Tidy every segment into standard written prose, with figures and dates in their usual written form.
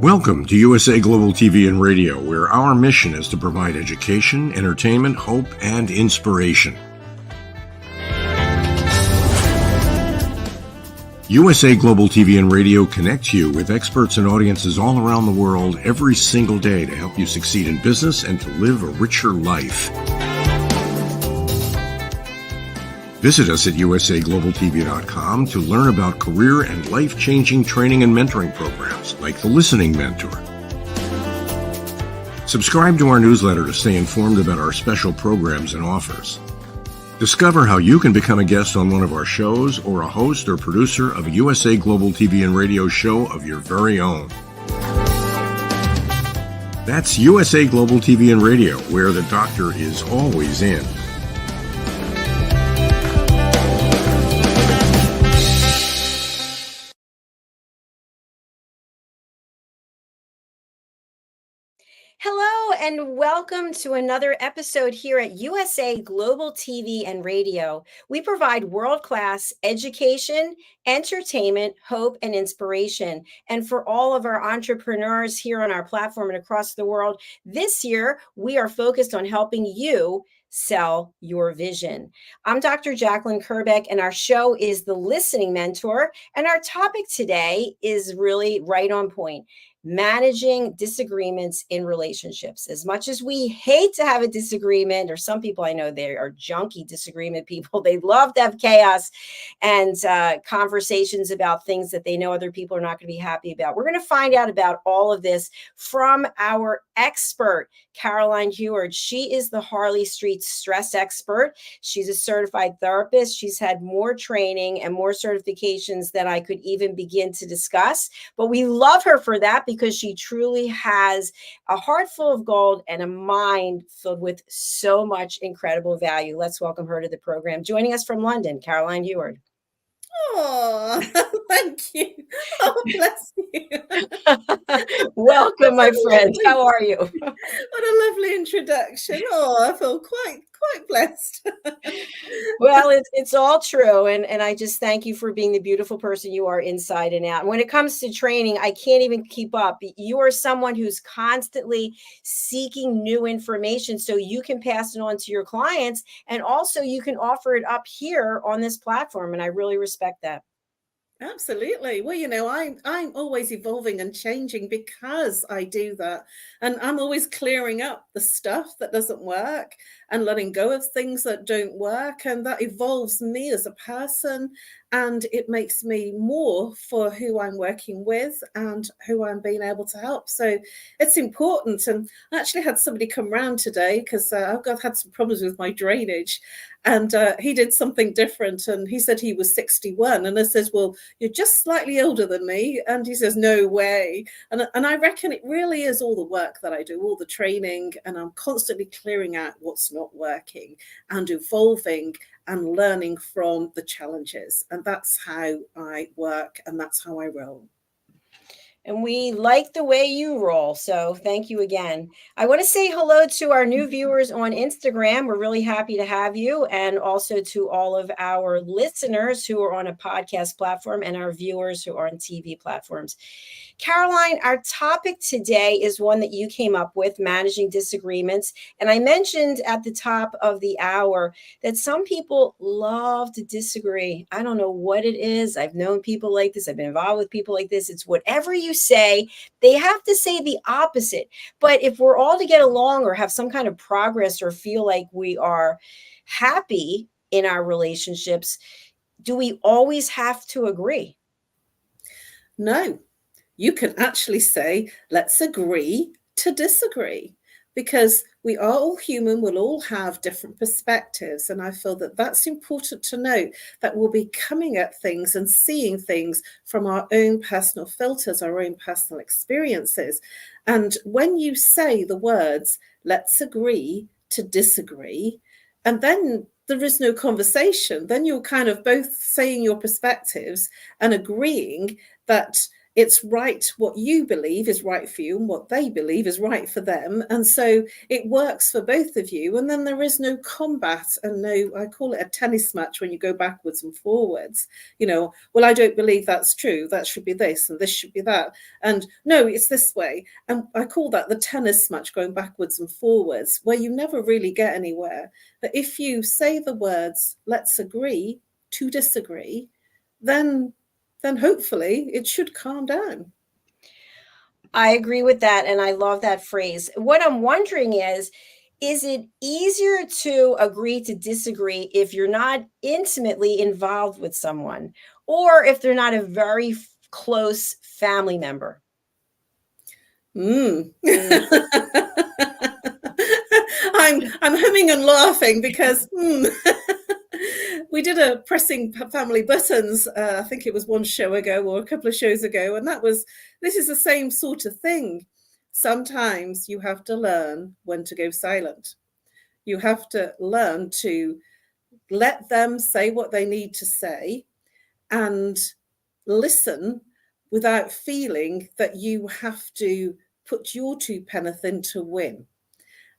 Welcome to USA Global TV and Radio, where our mission is to provide education, entertainment, hope, and inspiration. USA Global TV and Radio connects you with experts and audiences all around the world every single day to help you succeed in business and to live a richer life. Visit us at usaglobaltv.com to learn about career and life-changing training and mentoring programs like the Listening Mentor. Subscribe to our newsletter to stay informed about our special programs and offers. Discover how you can become a guest on one of our shows or a host or producer of a USA Global TV and Radio show of your very own. That's USA Global TV and Radio, where the doctor is always in. Hello and welcome to another episode here at USA Global TV and Radio. We provide world-class education, entertainment, hope, and inspiration. And for all of our entrepreneurs here on our platform and across the world, this year we are focused on helping you sell your vision. I'm Dr. JACALYN KERBECK, and our show is The Listening Mentor. And our topic today is really right on point. Managing disagreements in relationships. As much as we hate to have a disagreement, or some people I know they are junky disagreement people, they love to have chaos and conversations about things that they know other people are not going to be happy about. We're going to find out about all of this from our expert, Caroline.heward. She is the Harley Street stress expert. She's a certified therapist. She's had more training and more certifications than I could even begin to discuss. But we love her for that because she truly has a heart full of gold and a mind filled with so much incredible value. Let's welcome her to the program. Joining us from London, Caroline.heward. Oh, thank you. Oh, bless you. Welcome, my friend. How are you? What a lovely introduction. Oh, I feel quite blessed. Well, it's all true. And I just thank you for being the beautiful person you are inside and out. And when it comes to training, I can't even keep up. You are someone who's constantly seeking new information so you can pass it on to your clients. And also you can offer it up here on this platform. And I really respect that. Absolutely. Well, you know, I'm always evolving and changing because I do that. And I'm always clearing up the stuff that doesn't work and letting go of things that don't work. And that evolves me as a person. And it makes me more for who I'm working with and who I'm being able to help. So it's important. And I actually had somebody come round today because I've had some problems with my drainage. And he did something different. And he said he was 61. And I said, well, you're just slightly older than me. And he says, no way. And I reckon it really is all the work that I do, all the training. And I'm constantly clearing out what's not working and evolving and learning from the challenges. And that's how I work and that's how I roll. And we like the way you roll. So thank you again. I want to say hello to our new viewers on Instagram. We're really happy to have you. And also to all of our listeners who are on a podcast platform and our viewers who are on TV platforms. Caroline, our topic today is one that you came up with, managing disagreements. And I mentioned at the top of the hour that some people love to disagree. I don't know what it is. I've known people like this. I've been involved with people like this. It's whatever you say, they have to say the opposite. But if we're all to get along or have some kind of progress or feel like we are happy in our relationships, do we always have to agree? No. You can actually say, let's agree to disagree, because we are all human. We'll all have different perspectives. And I feel that that's important to note, that we'll be coming at things and seeing things from our own personal filters, our own personal experiences. And when you say the words, let's agree to disagree, and then there is no conversation, then you're kind of both saying your perspectives and agreeing that it's right. What you believe is right for you and what they believe is right for them. And so it works for both of you. And then there is no combat and no, I call it a tennis match when you go backwards and forwards. Well, I don't believe that's true. That should be this and this should be that. And no, it's this way. And I call that the tennis match, going backwards and forwards, where you never really get anywhere. But if you say the words, let's agree to disagree, then hopefully it should calm down. I agree with that. And I love that phrase. What I'm wondering is it easier to agree to disagree if you're not intimately involved with someone, or if they're not a very close family member? I'm humming and laughing because we did a pressing family buttons. I think it was one show ago or a couple of shows ago, and this is the same sort of thing. Sometimes you have to learn when to go silent. You have to learn to let them say what they need to say and listen without feeling that you have to put your two penneth in to win.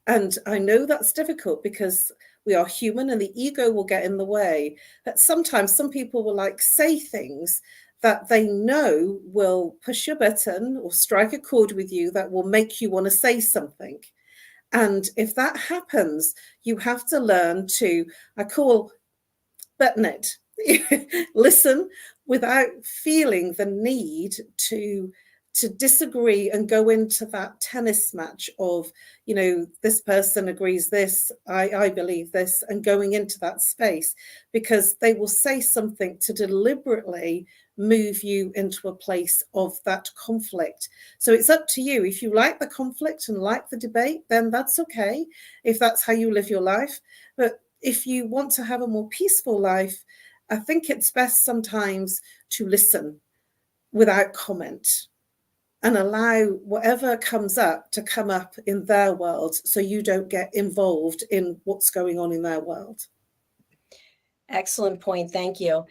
And I know that's difficult because we are human and the ego will get in the way. But sometimes some people will say things that they know will push your button or strike a chord with you that will make you want to say something. And if that happens, you have to learn to, I call button it. Listen without feeling the need to disagree and go into that tennis match of, this person agrees this, I believe this, and going into that space, because they will say something to deliberately move you into a place of that conflict. So it's up to you. If you like the conflict and like the debate, then that's okay, if that's how you live your life. But if you want to have a more peaceful life, I think it's best sometimes to listen without comment and allow whatever comes up to come up in their world, so you don't get involved in what's going on in their world. Excellent point. Thank you.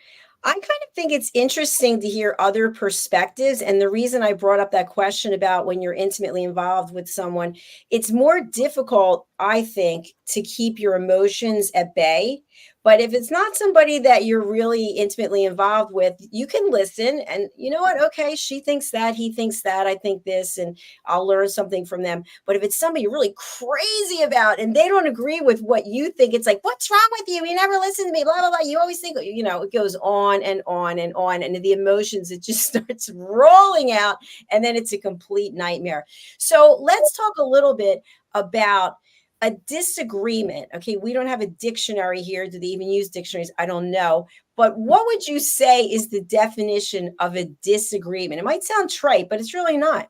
I kind of think it's interesting to hear other perspectives. And the reason I brought up that question about when you're intimately involved with someone, it's more difficult, I think, to keep your emotions at bay. But if it's not somebody that you're really intimately involved with, you can listen and you know what? Okay, she thinks that, he thinks that, I think this, and I'll learn something from them. But if it's somebody you're really crazy about and they don't agree with what you think, it's like, what's wrong with you? You never listen to me, blah, blah, blah. You always think, it goes on and on and on. And the emotions, it just starts rolling out. And then it's a complete nightmare. So let's talk a little bit about a disagreement. Okay, we don't have a dictionary here. Do they even use dictionaries? I don't know. But what would you say is the definition of a disagreement? It might sound trite, but it's really not.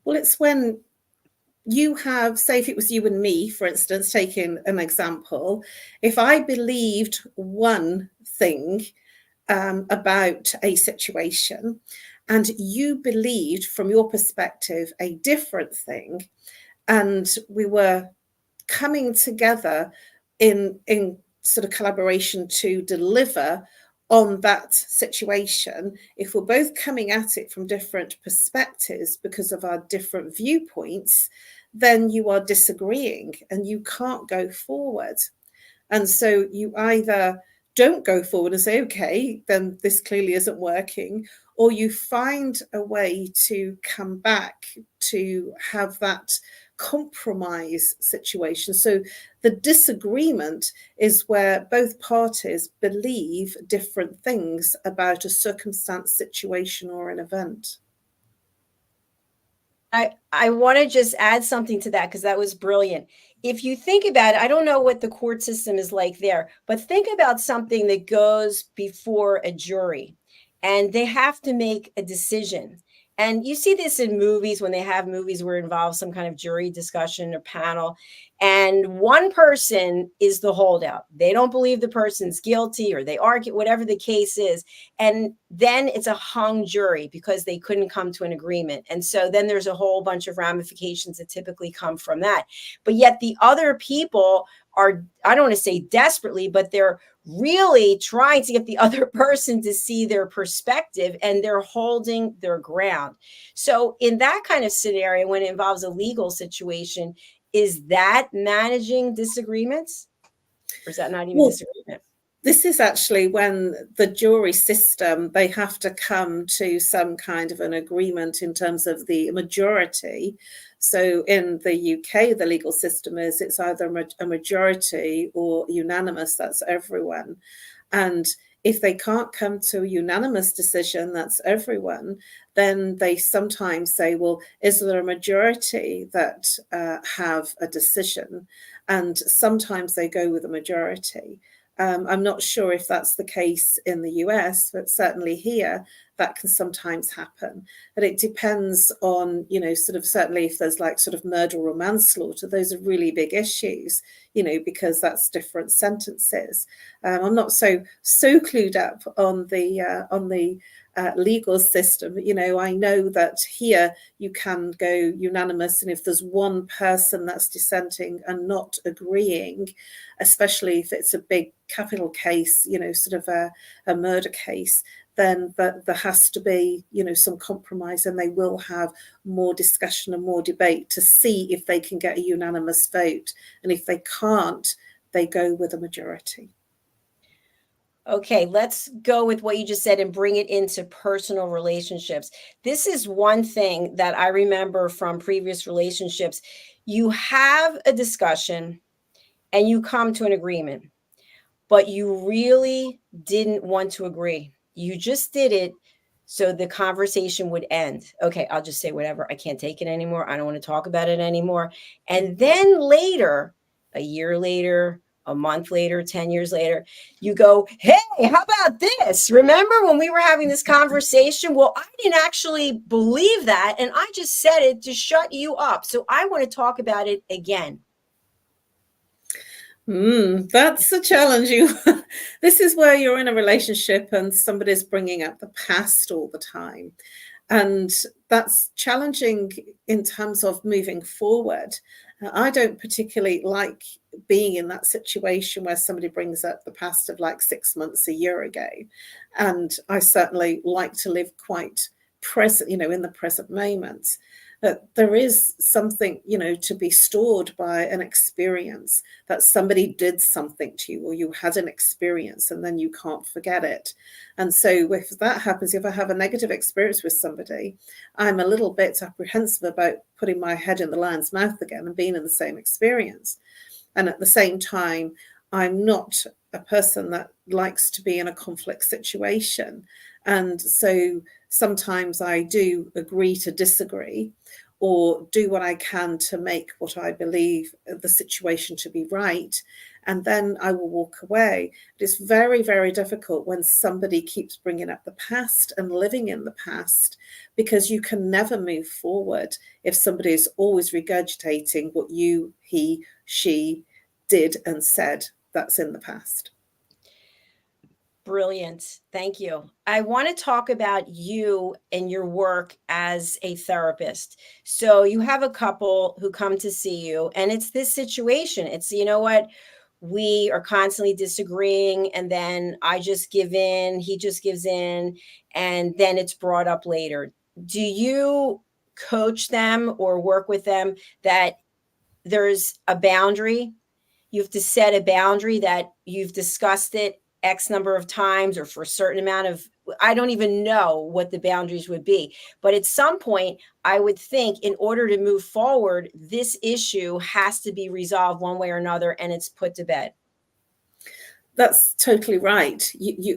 Well, it's when you have, say, if it was you and me, for instance, taking an example, if I believed one thing about a situation and you believed from your perspective a different thing, and we were coming together in sort of collaboration to deliver on that situation, if we're both coming at it from different perspectives because of our different viewpoints, then you are disagreeing and you can't go forward. And so you either don't go forward and say, okay, then this clearly isn't working, or you find a way to come back to have that compromise situation. So the disagreement is where both parties believe different things about a circumstance, situation, or an event. I want to just add something to that because that was brilliant. If you think about it, I don't know what the court system is like there, but think about something that goes before a jury and they have to make a decision. And you see this in movies when they have movies where it involves some kind of jury discussion or panel. And one person is the holdout. They don't believe the person's guilty or they argue, whatever the case is. And then it's a hung jury because they couldn't come to an agreement. And so then there's a whole bunch of ramifications that typically come from that. But yet the other people are, I don't want to say desperately, but they're really trying to get the other person to see their perspective, and they're holding their ground. So in that kind of scenario, when it involves a legal situation, is that managing disagreements, or is that not even Well, disagreement? this is actually when the jury system, they have to come to some kind of an agreement in terms of the majority. So in the UK, the legal system is it's either a majority or unanimous, that's everyone. And if they can't come to a unanimous decision, that's everyone, then they sometimes say, well, is there a majority that have a decision? And sometimes they go with a majority. I'm not sure if that's the case in the US, but certainly here that can sometimes happen. But it depends on, sort of certainly if there's like sort of murder or manslaughter, those are really big issues, because that's different sentences. I'm not so clued up on the legal system. I know that here you can go unanimous, and if there's one person that's dissenting and not agreeing, especially if it's a big capital case, sort of a murder case, then there has to be, some compromise, and they will have more discussion and more debate to see if they can get a unanimous vote. And if they can't, they go with a majority. Okay, let's go with what you just said and bring it into personal relationships. This is one thing that I remember from previous relationships. You have a discussion and you come to an agreement, but you really didn't want to agree. You just did it so the conversation would end. Okay, I'll just say whatever. I can't take it anymore. I don't want to talk about it anymore. And then later, a year later, a month later, 10 years later, you go, hey, how about this? Remember when we were having this conversation? Well, I didn't actually believe that, and I just said it to shut you up. So I want to talk about it again. That's a challenging one. This is where you're in a relationship and somebody's bringing up the past all the time. And that's challenging in terms of moving forward. I don't particularly like being in that situation where somebody brings up the past of like 6 months, a year ago. And I certainly like to live quite present, in the present moment. That there is something, to be stored by an experience, that somebody did something to you or you had an experience and then you can't forget it. And so if that happens, if I have a negative experience with somebody, I'm a little bit apprehensive about putting my head in the lion's mouth again and being in the same experience. And at the same time, I'm not a person that likes to be in a conflict situation. And so sometimes I do agree to disagree or do what I can to make what I believe the situation to be right. And then I will walk away. It's very, very difficult when somebody keeps bringing up the past and living in the past, because you can never move forward if somebody is always regurgitating what you, he, she did and said that's in the past. Brilliant. Thank you. I want to talk about you and your work as a therapist. So you have a couple who come to see you, and it's this situation. It's, you know what? We are constantly disagreeing, and then I just give in, he just gives in, and then it's brought up later. Do you coach them or work with them that there's a boundary? You have to set a boundary that you've discussed it X number of times or for a certain amount of, I don't even know what the boundaries would be. But at some point, I would think in order to move forward, this issue has to be resolved one way or another, and it's put to bed. That's totally right.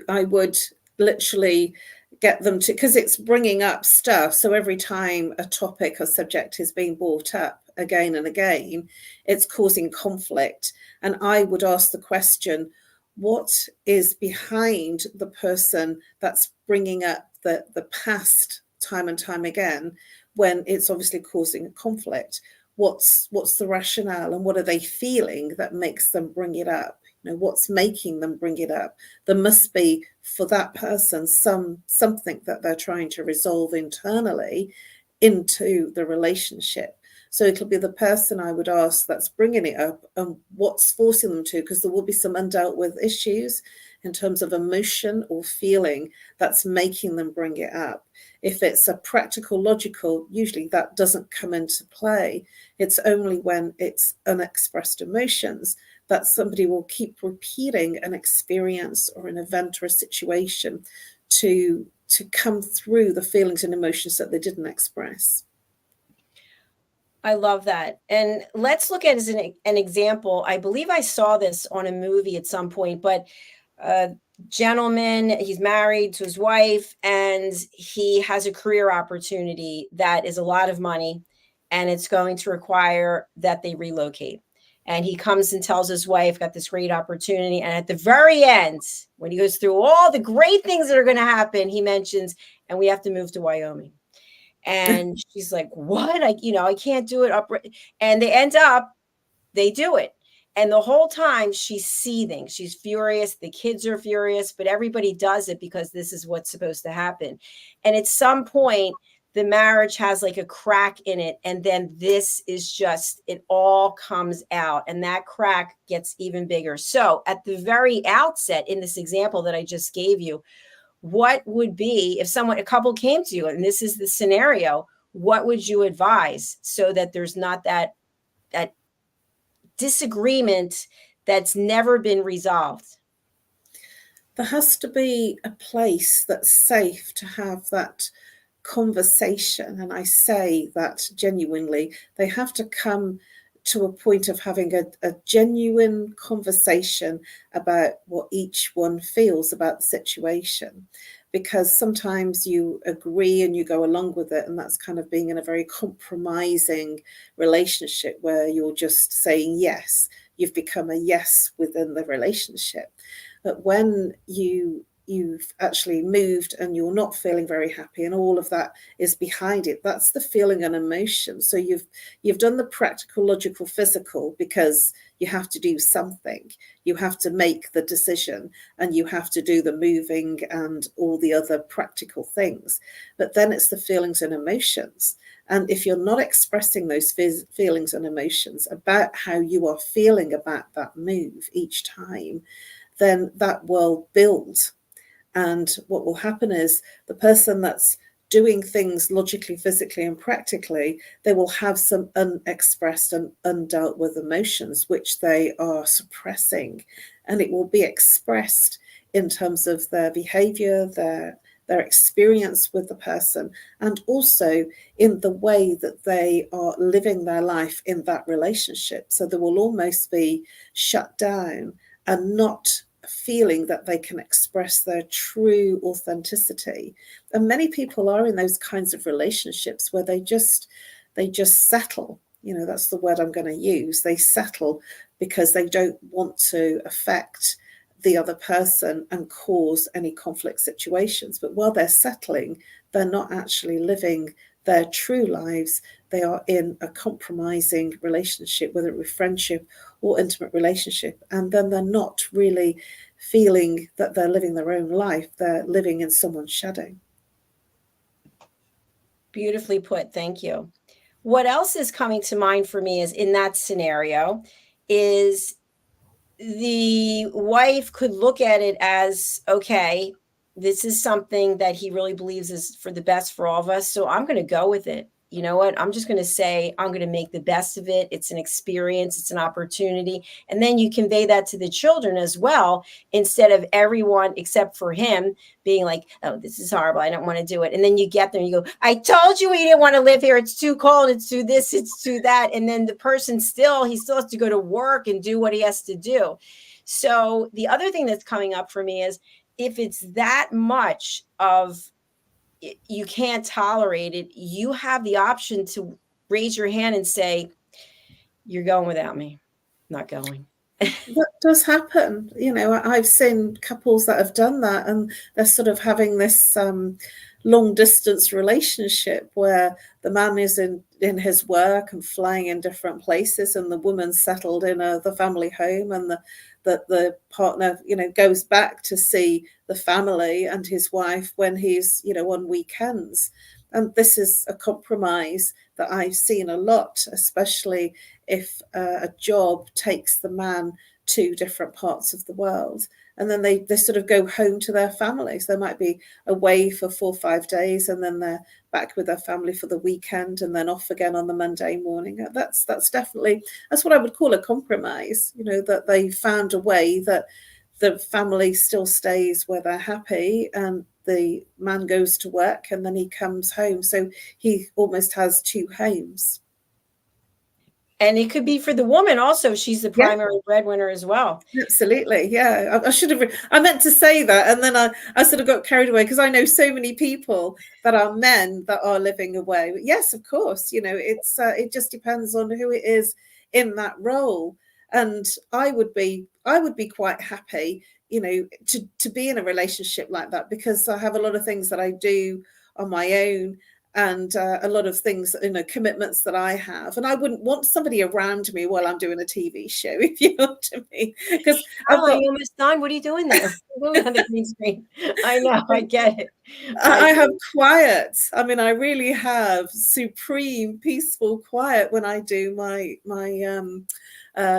I would literally get them to, because it's bringing up stuff. So every time a topic or subject is being brought up again and again, it's causing conflict. And I would ask the question, what is behind the person that's bringing up the past time and time again when it's obviously causing a conflict? What's the rationale, and what are they feeling that makes them bring it up? What's making them bring it up? There must be, for that person, something that they're trying to resolve internally into the relationship. So it'll be the person I would ask that's bringing it up and what's forcing them to, because there will be some undealt with issues in terms of emotion or feeling that's making them bring it up. If it's a practical, logical, usually that doesn't come into play. It's only when it's unexpressed emotions that somebody will keep repeating an experience or an event or a situation to come through the feelings and emotions that they didn't express. I love that. And let's look at as an example. I believe I saw this on a movie at some point, but a gentleman, he's married to his wife, and he has a career opportunity that is a lot of money, and it's going to require that they relocate. And he comes and tells his wife, got this great opportunity. And at the very end, when he goes through all the great things that are going to happen, he mentions, and we have to move to Wyoming. And she's like, what? I can't do it up. And they do it. And the whole time she's seething. She's furious. The kids are furious, but everybody does it because this is what's supposed to happen. And at some point, the marriage has like a crack in it. And then this is just, it all comes out. And that crack gets even bigger. So at the very outset, in this example that I just gave you, what would be if a couple came to you and this is the scenario, what would you advise so that there's not that disagreement that's never been resolved? There has to be a place that's safe to have that conversation. And I say that genuinely. They have to come to a point of having a genuine conversation about what each one feels about the situation. Because sometimes you agree and you go along with it, and that's kind of being in a very compromising relationship where you're just saying yes. You've become a yes within the relationship. But when you've actually moved and you're not feeling very happy and all of that is behind it, that's the feeling and emotion. So you've done the practical, logical, physical, because you have to do something. You have to make the decision and you have to do the moving and all the other practical things. But then it's the feelings and emotions. And if you're not expressing those feelings and emotions about how you are feeling about that move each time, then that will build. And what will happen is the person that's doing things logically, physically, and practically, they will have some unexpressed and undealt with emotions, which they are suppressing. And it will be expressed in terms of their behavior, their experience with the person, and also in the way that they are living their life in that relationship. So they will almost be shut down and not feeling that they can express their true authenticity. And many people are in those kinds of relationships where they just settle. That's the word I'm going to use. They settle because they don't want to affect the other person and cause any conflict situations. But while they're settling, they're not actually living their true lives. They are in a compromising relationship, whether it be friendship or intimate relationship, and then they're not really feeling that they're living their own life. They're living in someone's shadow. Beautifully put. Thank you. What else is coming to mind for me is in that scenario is the wife could look at it as, okay, this is something that he really believes is for the best for all of us. So I'm going to go with it. You know what? I'm just going to say, I'm going to make the best of it. It's an experience. It's an opportunity. And then you convey that to the children as well, instead of everyone except for him being like, oh, this is horrible. I don't want to do it. And then you get there and you go, I told you we didn't want to live here. It's too cold. It's too this, it's too that. And then the person he still has to go to work and do what he has to do. So the other thing that's coming up for me is if it's that much of you can't tolerate it, you have the option to raise your hand and say, you're going without me. Not going. That does happen. I've seen couples that have done that, and they're sort of having this long distance relationship where the man is in his work and flying in different places, and the woman's settled in the family home, and the partner goes back to see the family and his wife when he's on weekends. And this is a compromise that I've seen a lot, especially if a job takes the man to different parts of the world. And then they sort of go home to their families. They might be away for 4 or 5 days, and then they're back with their family for the weekend, and then off again on the Monday morning. That's definitely, that's what I would call a compromise, that they found a way that the family still stays where they're happy, and the man goes to work and then he comes home. So he almost has 2 homes. And it could be for the woman also. She's the primary breadwinner as well. Absolutely. Yeah. I should have, I meant to say that. And then I sort of got carried away, because I know so many people that are men that are living away. But yes, of course, it just depends on who it is in that role. And I would be quite happy, to be in a relationship like that, because I have a lot of things that I do on my own, and a lot of things, commitments that I have. And I wouldn't want somebody around me while I'm doing a TV show, if you know what I mean. Because you almost done. What are you doing there? Moving on the green screen. I know, I get it. I have quiet. I mean, I really have supreme, peaceful quiet when I do my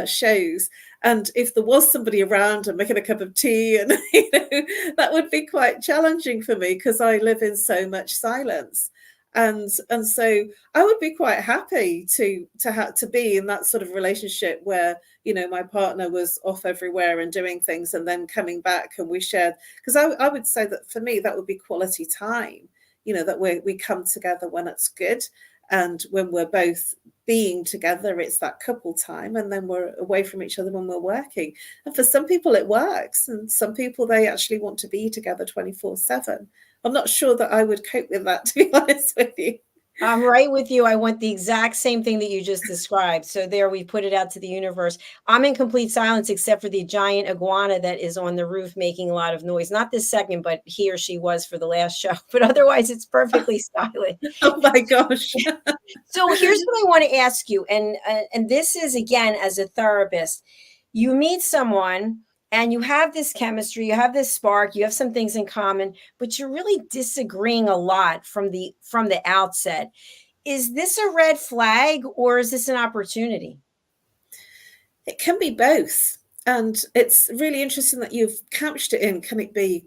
shows. And if there was somebody around and making a cup of tea, and that would be quite challenging for me, because I live in so much silence. And so I would be quite happy to be in that sort of relationship where, my partner was off everywhere and doing things, and then coming back and we shared, because I would say that for me, that would be quality time, that we come together when it's good. And when we're both being together, it's that couple time, and then we're away from each other when we're working. And for some people it works, and some people, they actually want to be together 24/7. I'm not sure that I would cope with that, to be honest with you. I'm right with you. I want the exact same thing that you just described. So there, we put it out to the universe. I'm in complete silence, except for the giant iguana that is on the roof making a lot of noise. Not this second, but he or she was for the last show. But otherwise, it's perfectly silent. Oh my gosh. So here's what I want to ask you. And this is, again, as a therapist, you meet someone and you have this chemistry, you have this spark, you have some things in common, but you're really disagreeing a lot from the outset. Is this a red flag, or is this an opportunity? It can be both. And it's really interesting that you've couched it in, can it be,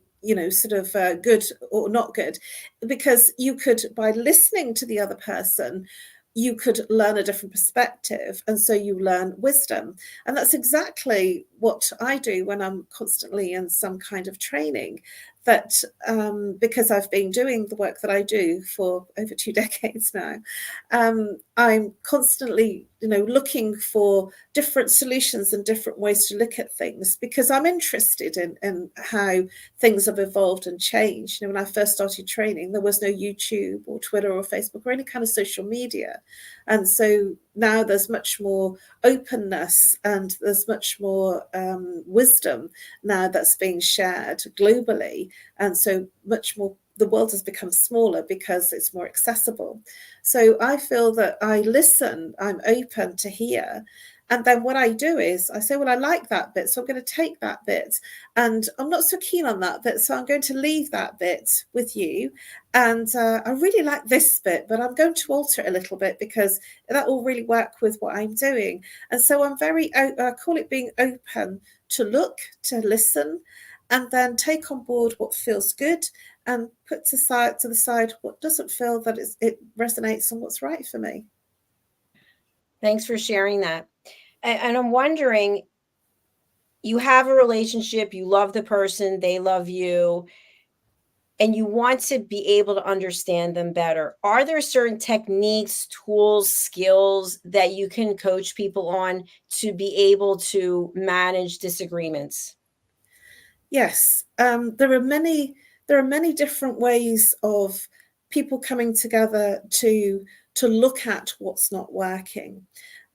sort of good or not good? Because you could, by listening to the other person, you could learn a different perspective. And so you learn wisdom. And that's exactly what I do when I'm constantly in some kind of training. That because I've been doing the work that I do for over 2 decades now, I'm constantly, looking for different solutions and different ways to look at things, because I'm interested in how things have evolved and changed. When I first started training, there was no YouTube or Twitter or Facebook or any kind of social media. And so now there's much more openness, and there's much more wisdom now that's being shared globally. And so much more, the world has become smaller because it's more accessible. So I feel that I listen, I'm open to hear. And then what I do is I say, well, I like that bit, so I'm going to take that bit. And I'm not so keen on that bit, so I'm going to leave that bit with you. And I really like this bit, but I'm going to alter it a little bit, because that will really work with what I'm doing. And so I'm I call it being open to look, to listen, and then take on board what feels good, and put to the side what doesn't feel that it resonates and what's right for me. Thanks for sharing that. And I'm wondering, you have a relationship, you love the person, they love you, and you want to be able to understand them better. Are there certain techniques, tools, skills that you can coach people on to be able to manage disagreements? Yes, there are many different ways of people coming together to look at what's not working.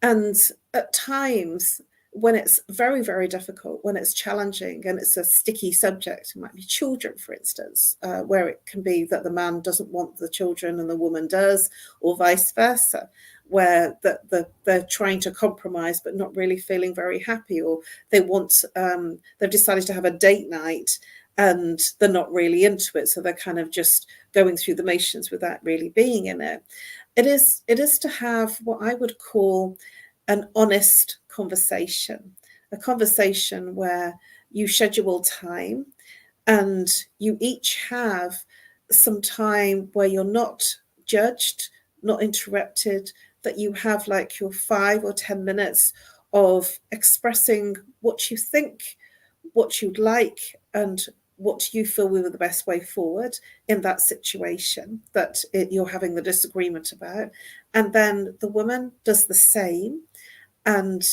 And at times, when it's very, very difficult, when it's challenging and it's a sticky subject, it might be children, for instance, where it can be that the man doesn't want the children and the woman does, or vice versa, where they're trying to compromise but not really feeling very happy, or they've decided to have a date night, and they're not really into it. So they're kind of just going through the motions without really being in it. It is to have what I would call an honest conversation, a conversation where you schedule time and you each have some time where you're not judged, not interrupted, that you have like your 5 or 10 minutes of expressing what you think, what you'd like, and what you feel were the best way forward in that situation that you're having the disagreement about. And then the woman does the same, and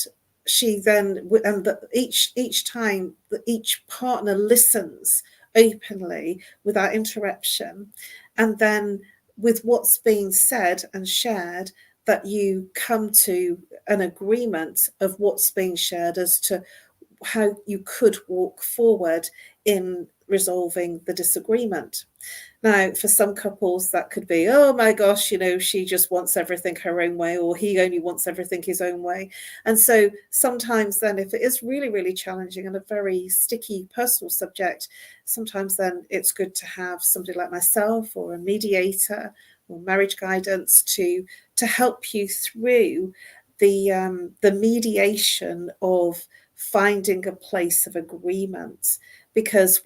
she then, and each time that each partner listens openly without interruption, and then with what's being said and shared, that you come to an agreement of what's being shared as to how you could walk forward in resolving the disagreement. Now, for some couples, that could be, oh my gosh, she just wants everything her own way, or he only wants everything his own way. And so sometimes then, if it is really, really challenging and a very sticky personal subject, sometimes then it's good to have somebody like myself or a mediator or marriage guidance to help you through the mediation of finding a place of agreement, because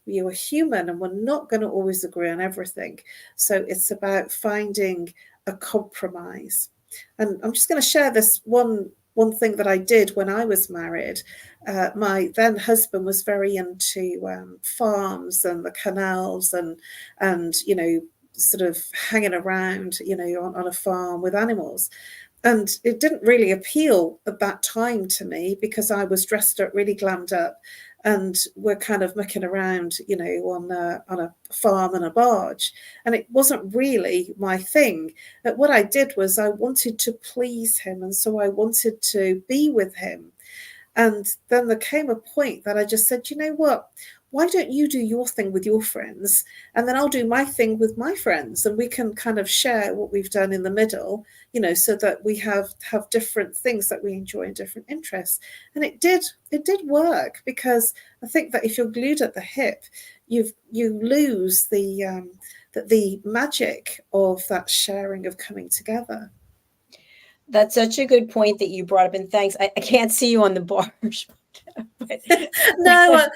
you're human and we're not going to always agree on everything. So it's about finding a compromise. And I'm just going to share this one thing that I did when I was married. My then husband was very into farms and the canals and sort of hanging around, on a farm with animals. And it didn't really appeal at that time to me, because I was dressed up, really glammed up, and we're kind of mucking around, on a farm and a barge. And it wasn't really my thing. But what I did was I wanted to please him. And so I wanted to be with him. And then there came a point that I just said, you know what? Why don't you do your thing with your friends, and then I'll do my thing with my friends, and we can kind of share what we've done in the middle, so that we have different things that we enjoy and different interests. And it did work, because I think that if you're glued at the hip, you lose the magic of that sharing, of coming together. That's such a good point that you brought up, and thanks. I can't see you on the barge. But No,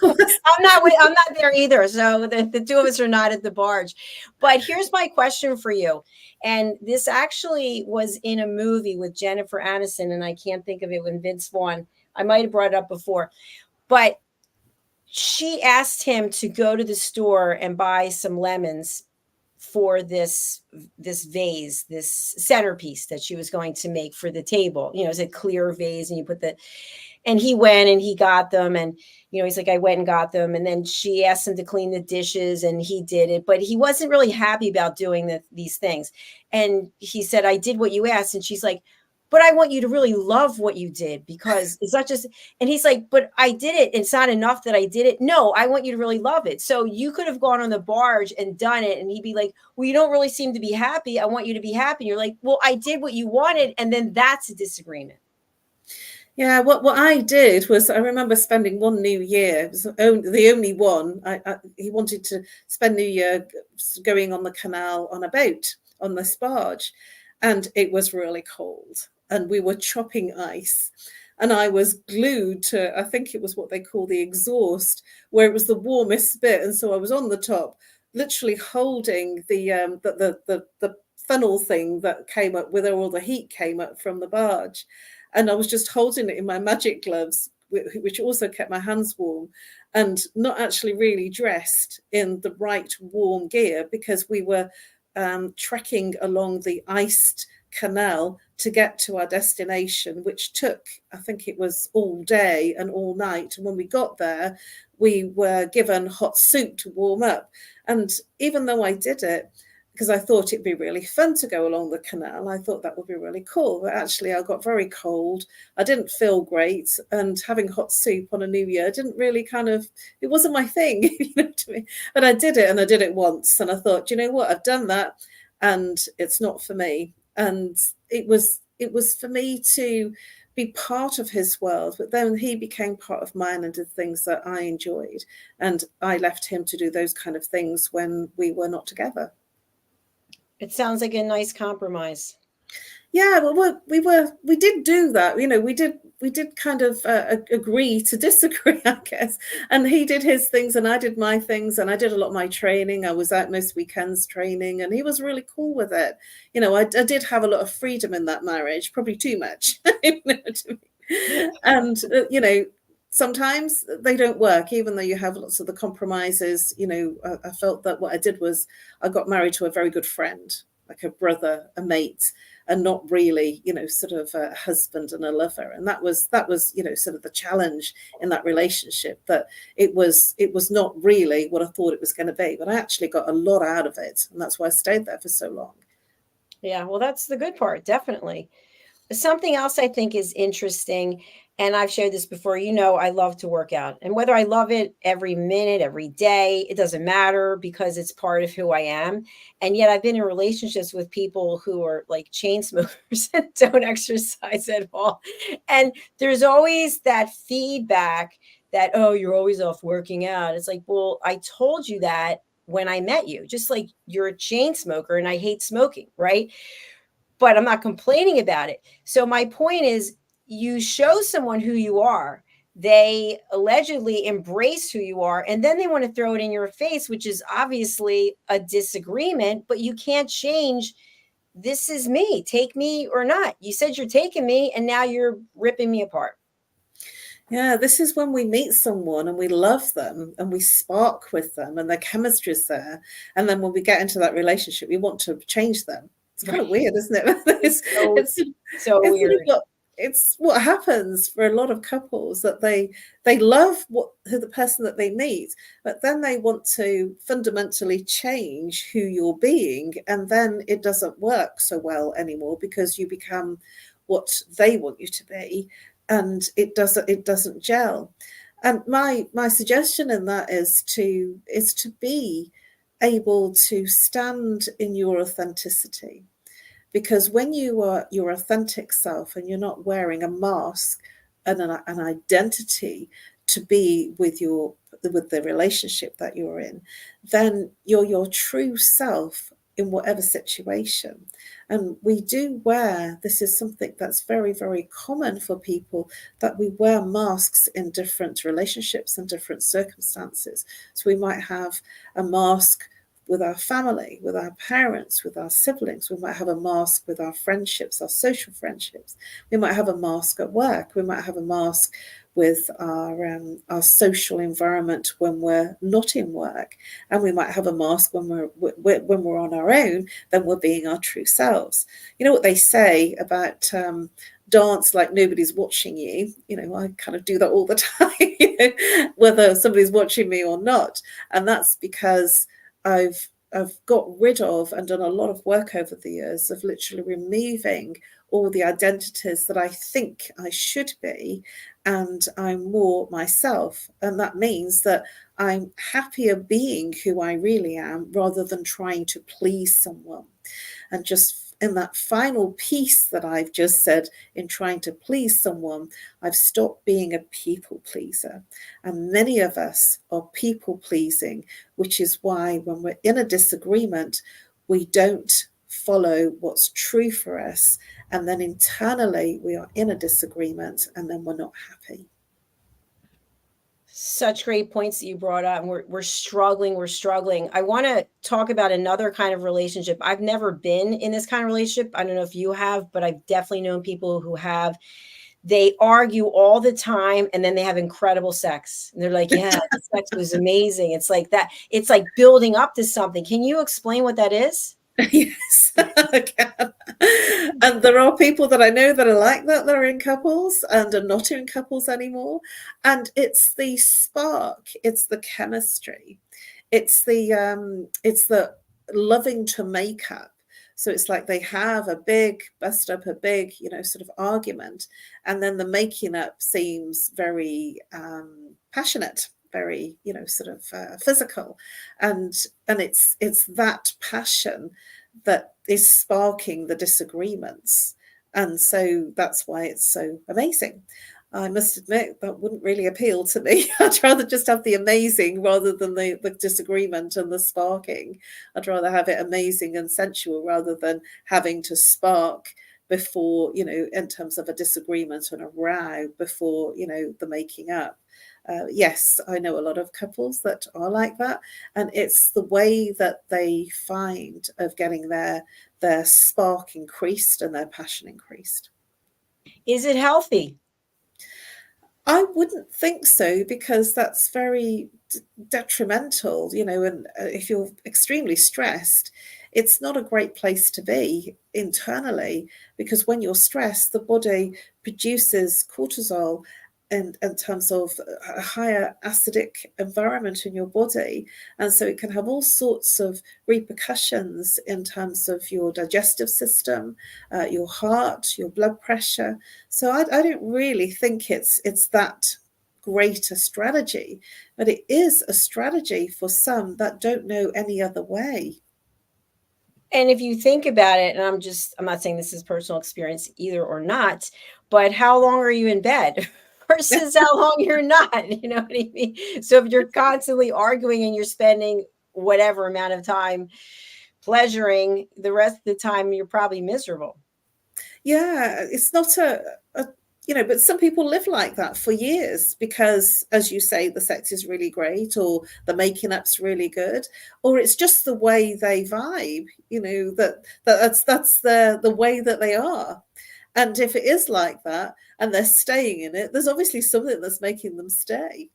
I'm not there either. So the two of us are not at the barge. But here's my question for you. And this actually was in a movie with Jennifer Aniston, and I can't think of it, when Vince Vaughn. I might have brought it up before, but she asked him to go to the store and buy some lemons for this vase, this centerpiece that she was going to make for the table. It's a clear vase, and you put and he went and he got them, and he's like, I went and got them. And then she asked him to clean the dishes, and he did it, but he wasn't really happy about doing these things. And he said, I did what you asked. And she's like, but I want you to really love what you did, because it's not just, and he's like, but I did it. It's not enough that I did it. No, I want you to really love it. So you could have gone on the barge and done it. And he'd be like, well, you don't really seem to be happy. I want you to be happy. And you're like, well, I did what you wanted. And then that's a disagreement. Yeah, what I did was, I remember spending one New Year, it was the only one, he wanted to spend New Year going on the canal on a boat, on this barge, and it was really cold, and we were chopping ice, and I was glued to, I think it was what they call the exhaust, where it was the warmest bit, and so I was on the top, literally holding the funnel thing that came up, where all the heat came up from the barge. And I was just holding it in my magic gloves, which also kept my hands warm, and not actually really dressed in the right warm gear, because we were trekking along the iced canal to get to our destination, which took, I think it was all day and all night. And when we got there, we were given hot soup to warm up. And even though I did it, because I thought it'd be really fun to go along the canal, I thought that would be really cool. But actually, I got very cold. I didn't feel great. And having hot soup on a New Year didn't really it wasn't my thing, to me. But I did it, and I did it once. And I thought, you know what, I've done that, and it's not for me. And it was for me to be part of his world, but then he became part of mine and did things that I enjoyed. And I left him to do those kind of things when we were not together. It sounds like a nice compromise. Yeah, well, we did do that. We did kind of agree to disagree, I guess. And he did his things and I did my things, and I did a lot of my training. I was out most weekends training, and he was really cool with it. I did have a lot of freedom in that marriage, probably too much. And sometimes they don't work, even though you have lots of the compromises. I felt that what I did was I got married to a very good friend, like a brother, a mate, and not really, sort of a husband and a lover. And that was, sort of the challenge in that relationship, that it was not really what I thought it was going to be, but I actually got a lot out of it. And that's why I stayed there for so long. Yeah, well, that's the good part, definitely. Something else I think is interesting, and I've shared this before, I love to work out. And whether I love it every minute, every day, it doesn't matter, because it's part of who I am. And yet I've been in relationships with people who are like chain smokers and don't exercise at all. And there's always that feedback that, oh, you're always off working out. It's like, well, I told you that when I met you, just like you're a chain smoker and I hate smoking, right? But I'm not complaining about it. So my point is, you show someone who you are, they allegedly embrace who you are, and then they want to throw it in your face, which is obviously a disagreement, but you can't change. This is me, take me or not. You said you're taking me, and now you're ripping me apart. Yeah, this is when we meet someone and we love them and we spark with them and their chemistry is there. And then when we get into that relationship, we want to change them. It's kind of weird, isn't it? So weird. It's what happens for a lot of couples, that they love who the person that they meet, but then they want to fundamentally change who you're being, and then it doesn't work so well anymore, because you become what they want you to be, and it doesn't gel. And my suggestion in that is to be able to stand in your authenticity. Because when you are your authentic self and you're not wearing a mask and an identity to be with the relationship that you're in, then you're your true self in whatever situation. And we do this is something that's very, very common for people, that we wear masks in different relationships and different circumstances. So we might have a mask with our family, with our parents, with our siblings. We might have a mask with our friendships, our social friendships. We might have a mask at work. We might have a mask with our social environment when we're not in work, and we might have a mask when we're on our own. Then we're being our true selves. You know what they say about dance like nobody's watching you. I kind of do that all the time, whether somebody's watching me or not, and that's because I've got rid of and done a lot of work over the years of literally removing all the identities that I think I should be, and I'm more myself. And that means that I'm happier being who I really am, rather than trying to please someone. And just in that final piece that I've just said, in trying to please someone, I've stopped being a people pleaser. And many of us are people pleasing, which is why when we're in a disagreement, we don't follow what's true for us. And then internally we are in a disagreement, and then we're not happy. Such great points that you brought up. And we're struggling. I want to talk about another kind of relationship. I've never been in this kind of relationship. I don't know if you have, but I've definitely known people who have. They argue all the time, and then they have incredible sex. And they're like, yeah, the sex was amazing. It's like that. It's like building up to something. Can you explain what that is? Yes, I can. And there are people that I know that are like that are in couples and are not in couples anymore. And it's the spark, it's the chemistry, it's the loving to make up. So it's like they have a big bust up, a big, sort of argument, and then the making up seems very passionate, very, sort of physical, and it's that passion that is sparking the disagreements. And so that's why it's so amazing. I must admit that wouldn't really appeal to me. I'd rather just have the amazing rather than the disagreement and the sparking. I'd rather have it amazing and sensual rather than having to spark before, in terms of a disagreement and a row before, the making up. Yes, I know a lot of couples that are like that, and it's the way that they find of getting their spark increased and their passion increased. Is it healthy? I wouldn't think so, because that's very detrimental, and if you're extremely stressed, it's not a great place to be internally, because when you're stressed, the body produces cortisol in terms of a higher acidic environment in your body. And so it can have all sorts of repercussions in terms of your digestive system, your heart, your blood pressure. So I don't really think it's that great a strategy, but it is a strategy for some that don't know any other way. And if you think about it, and I'm not saying this is personal experience either or not, but how long are you in bed versus how long you're not? You know what I mean? So if you're constantly arguing and you're spending whatever amount of time pleasuring, the rest of the time you're probably miserable. Yeah, it's not but some people live like that for years because, as you say, the sex is really great, or the making up's really good, or it's just the way they vibe, that's the way that they are. And if it is like that and they're staying in it, there's obviously something that's making them stay.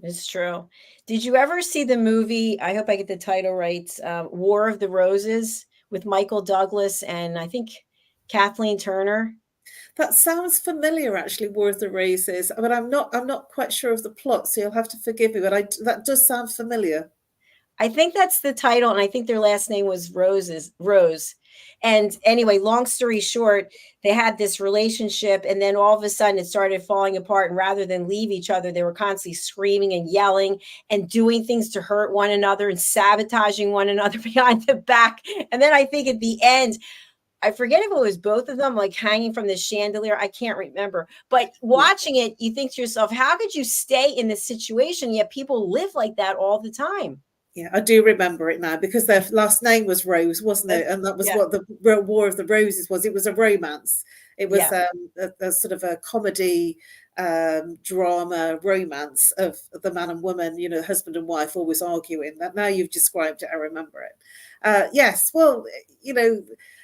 It's true. Did you ever see the movie? I hope I get the title right. War of the Roses with Michael Douglas and I think Kathleen Turner. That sounds familiar, actually, War of the Roses, but I'm not quite sure of the plot, so you'll have to forgive me. But that does sound familiar. I think that's the title, and I think their last name was Rose. And anyway, long story short, they had this relationship, and then all of a sudden it started falling apart. And rather than leave each other, they were constantly screaming and yelling and doing things to hurt one another and sabotaging one another behind the back. And then I think at the end, I forget if it was both of them, like hanging from the chandelier. I can't remember. But watching it, you think to yourself, how could you stay in this situation? Yet people live like that all the time. Yeah, I do remember it now, because their last name was Rose, wasn't it? And that was what the War of the Roses was. It was a romance. It was a sort of a comedy, drama romance of the man and woman, husband and wife always arguing. Now you've described it, I remember it. Yes, well,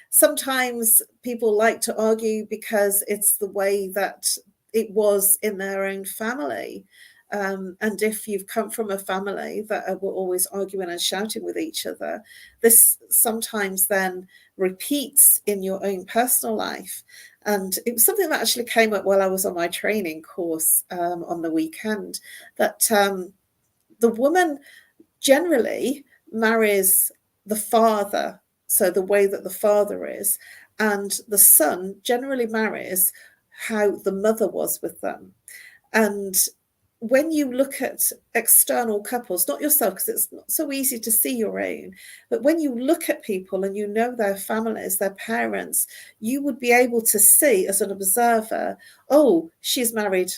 sometimes people like to argue because it's the way that it was in their own family. And if you've come from a family that were always arguing and shouting with each other, this sometimes then repeats in your own personal life. And it was something that actually came up while I was on my training course on the weekend, that the woman generally marries the father, so the way that the father is, and the son generally marries how the mother was with them. And when you look at external couples, not yourself, because it's not so easy to see your own, but when you look at people and you know their families, their parents, you would be able to see as an observer, oh, she's married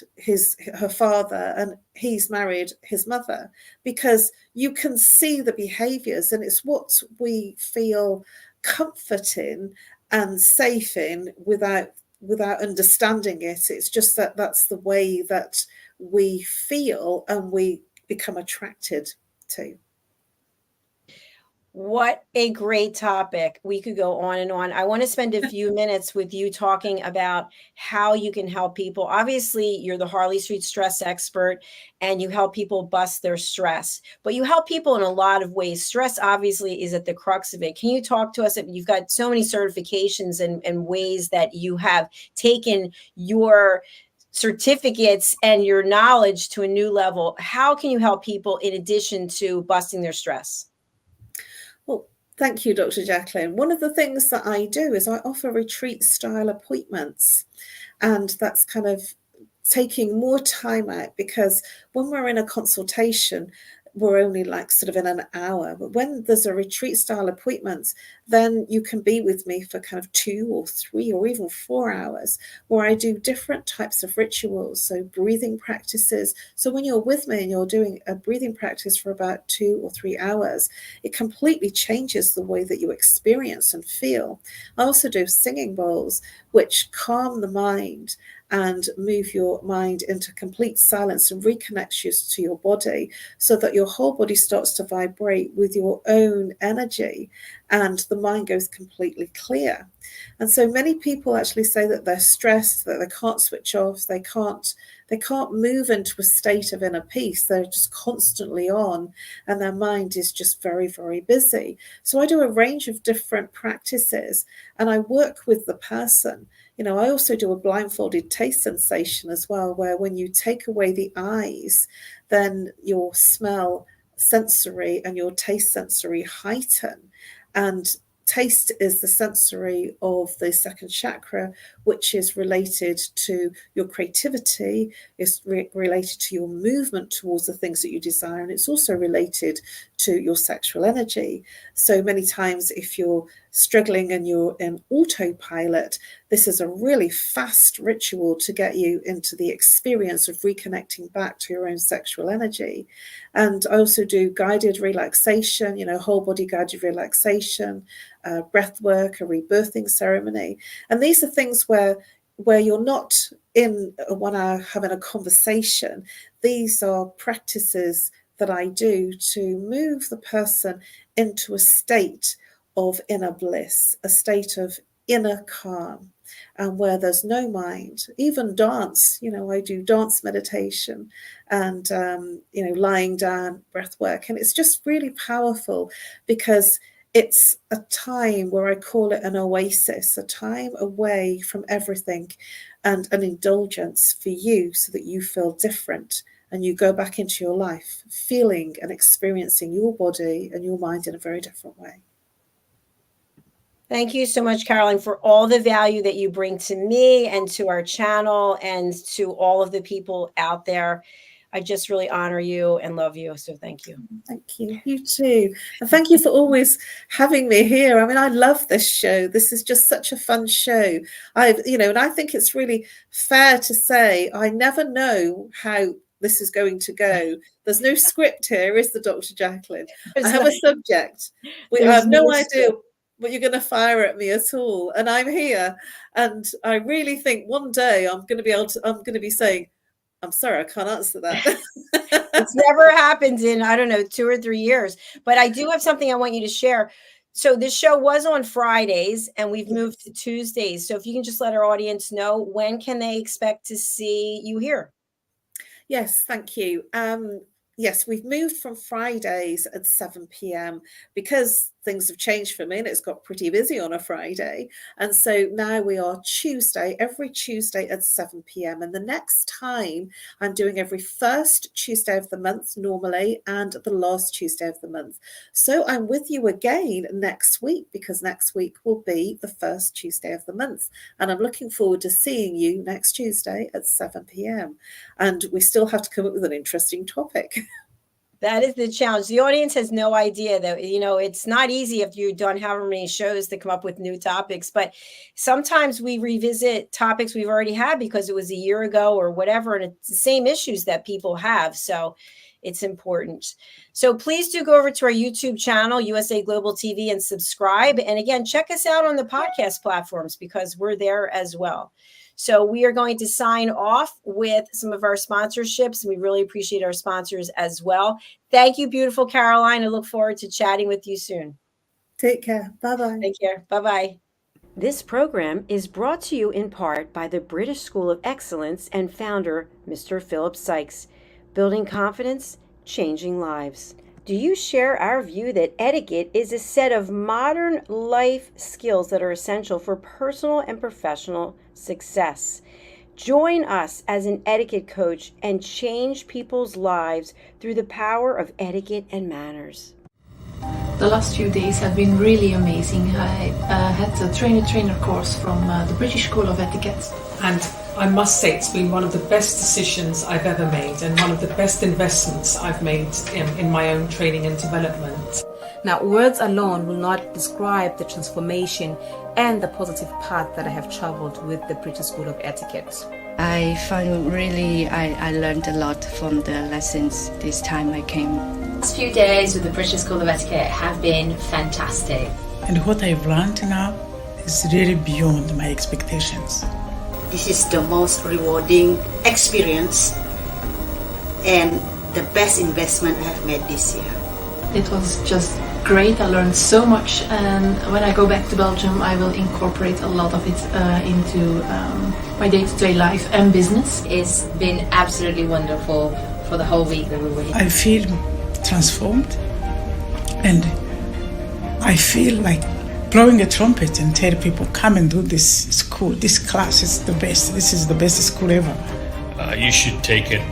her father and he's married his mother, because you can see the behaviors, and it's what we feel comfort in and safe in without understanding it. It's just that's the way that we feel and we become attracted to. What a great topic. We could go on and on. I want to spend a few minutes with you talking about how you can help people. Obviously, you're the Harley Street stress expert and you help people bust their stress, but you help people in a lot of ways. Stress obviously is at the crux of it. Can you talk to us? You've got so many certifications and ways that you have taken your certificates and your knowledge to a new level. How can you help people in addition to busting their stress? Well, thank you, Dr. JACALYN. One of the things that I do is I offer retreat style appointments, and that's kind of taking more time out, because when we're in a consultation, we're only like sort of in an hour. But when there's a retreat style appointment, then you can be with me for kind of 2 or 3 or even 4 hours, where I do different types of rituals. So breathing practices. So when you're with me and you're doing a breathing practice for about 2 or 3 hours, it completely changes the way that you experience and feel. I also do singing bowls, which calm the mind and move your mind into complete silence and reconnects you to your body, so that your whole body starts to vibrate with your own energy and the mind goes completely clear. And so many people actually say that they're stressed, that they can't switch off, they can't move into a state of inner peace. They're just constantly on and their mind is just very, very busy. So I do a range of different practices and I work with the person. I also do a blindfolded taste sensation as well, where when you take away the eyes, then your smell sensory and your taste sensory heighten. And taste is the sensory of the second chakra, which is related to your creativity, is related to your movement towards the things that you desire, and it's also related to your sexual energy. So many times if you're struggling and you're in autopilot, this is a really fast ritual to get you into the experience of reconnecting back to your own sexual energy. And I also do guided relaxation, whole body guided relaxation, breath work, a rebirthing ceremony. And these are things where you're not in a 1 hour having a conversation. These are practices that I do to move the person into a state of inner bliss, a state of inner calm, and where there's no mind. Even dance, I do dance meditation and, lying down, breath work. And it's just really powerful because it's a time where I call it an oasis, a time away from everything and an indulgence for you so that you feel different and you go back into your life feeling and experiencing your body and your mind in a very different way. Thank you so much, Caroline, for all the value that you bring to me and to our channel and to all of the people out there. I just really honor you and love you. So thank you. Thank you. You too. And thank you for always having me here. I mean, I love this show. This is just such a fun show. And I think it's really fair to say I never know how this is going to go. There's no script here, is there, Dr. JACALYN? I have a subject. I have no idea what you're going to fire at me at all. And I'm here. And I really think one day I'm going to be saying, I'm sorry, I can't answer that. It's never happened in, 2 or 3 years. But I do have something I want you to share. So this show was on Fridays and we've moved to Tuesdays. So if you can just let our audience know, when can they expect to see you here? Yes, thank you. Yes, we've moved from Fridays at 7 p.m. because things have changed for me and it's got pretty busy on a Friday. And so now we are every Tuesday at 7 p.m. And the next time I'm doing every first Tuesday of the month normally and the last Tuesday of the month. So I'm with you again next week because next week will be the first Tuesday of the month. And I'm looking forward to seeing you next Tuesday at 7 p.m. And we still have to come up with an interesting topic. That is the challenge. The audience has no idea that, it's not easy if you've done however many shows to come up with new topics, but sometimes we revisit topics we've already had because it was a year ago or whatever, and it's the same issues that people have. So it's important. So please do go over to our YouTube channel, USA Global TV, and subscribe. And again, check us out on the podcast platforms because we're there as well. So we are going to sign off with some of our sponsorships, and we really appreciate our sponsors as well. Thank you, beautiful Caroline. I look forward to chatting with you soon. Take care. Bye-bye. Take care. Bye-bye. This program is brought to you in part by the British School of Excellence and founder, Mr. Philip Sykes. Building confidence, changing lives. Do you share our view that etiquette is a set of modern life skills that are essential for personal and professional success? Join us as an etiquette coach and change people's lives through the power of etiquette and manners. The last few days have been really amazing. I had a trainer course from the British School of Etiquette. And I must say it's been one of the best decisions I've ever made and one of the best investments I've made in my own training and development. Now, words alone will not describe the transformation and the positive path that I have traveled with the British School of Etiquette. I find really I learned a lot from the lessons this time I came. The last few days with the British School of Etiquette have been fantastic. And what I've learned now is really beyond my expectations. This is the most rewarding experience and the best investment I have made this year. It was just great. I learned so much, and when I go back to Belgium I will incorporate a lot of it into my day-to-day life and business. It's been absolutely wonderful for the whole week that we were here. I feel transformed, and I feel like blowing a trumpet and tell people, come and do this school, this class is the best, this is the best school ever. You should take it.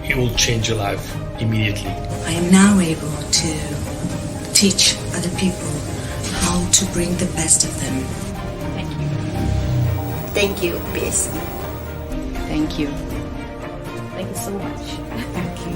It will change your life immediately. I am now able to teach other people how to bring the best of them. Thank you. Thank you, BSc. Thank you. Thank you so much. Thank you.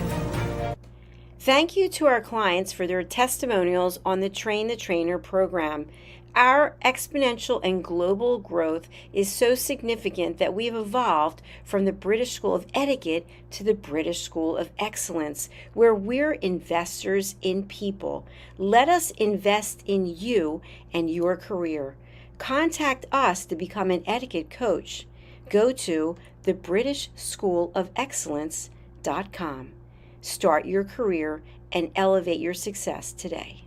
Thank you to our clients for their testimonials on the Train the Trainer program. Our exponential and global growth is so significant that we have evolved from the British School of Etiquette to the British School of Excellence, where we're investors in people. Let us invest in you and your career. Contact us to become an etiquette coach. Go to thebritishschoolofexcellence.com. Start your career and elevate your success today.